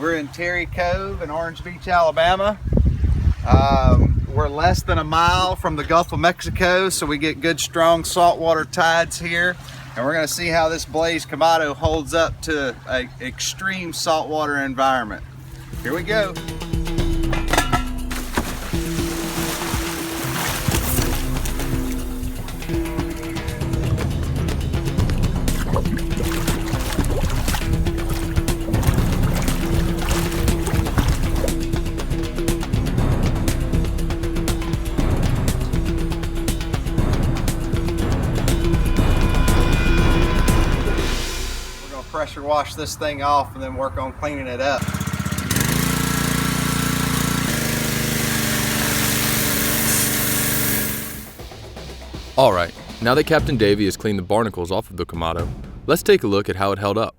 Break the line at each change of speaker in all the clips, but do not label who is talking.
We're in Terry Cove in Orange Beach, Alabama. We're less than a mile from the Gulf of Mexico, so we get good strong saltwater tides here. And we're gonna see how this Blaze Kamado holds up to an extreme saltwater environment. Here we go. Pressure wash this thing off and then work on cleaning it up.
Alright, now that Captain Davey has cleaned the barnacles off of the Kamado, let's take a look at how it held up.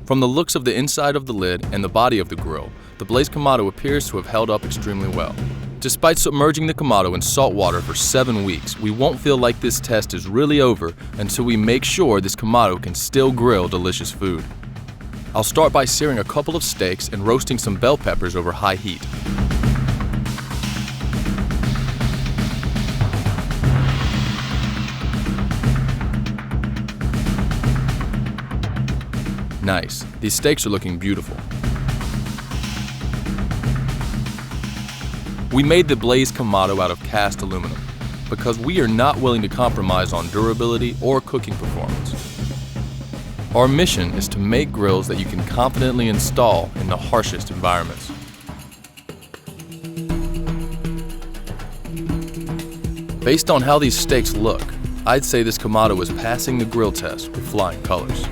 From the looks of the inside of the lid and the body of the grill, the Blaze Kamado appears to have held up extremely well. Despite submerging the Kamado in salt water for 7 weeks, we won't feel like this test is really over until we make sure this Kamado can still grill delicious food. I'll start by searing a couple of steaks and roasting some bell peppers over high heat. Nice, these steaks are looking beautiful. We made the Blaze Kamado out of cast aluminum because we are not willing to compromise on durability or cooking performance. Our mission is to make grills that you can confidently install in the harshest environments. Based on how these steaks look, I'd say this Kamado is passing the grill test with flying colors.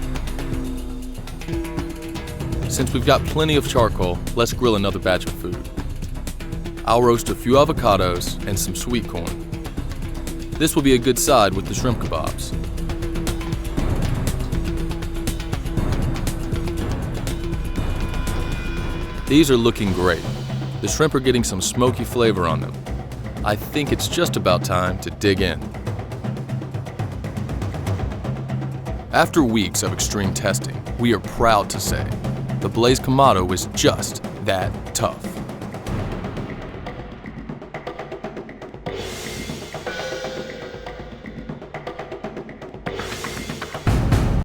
Since we've got plenty of charcoal, let's grill another batch of food. I'll roast a few avocados and some sweet corn. This will be a good side with the shrimp kebabs. These are looking great. The shrimp are getting some smoky flavor on them. I think it's just about time to dig in. After weeks of extreme testing, we are proud to say the Blaze Kamado is just that tough.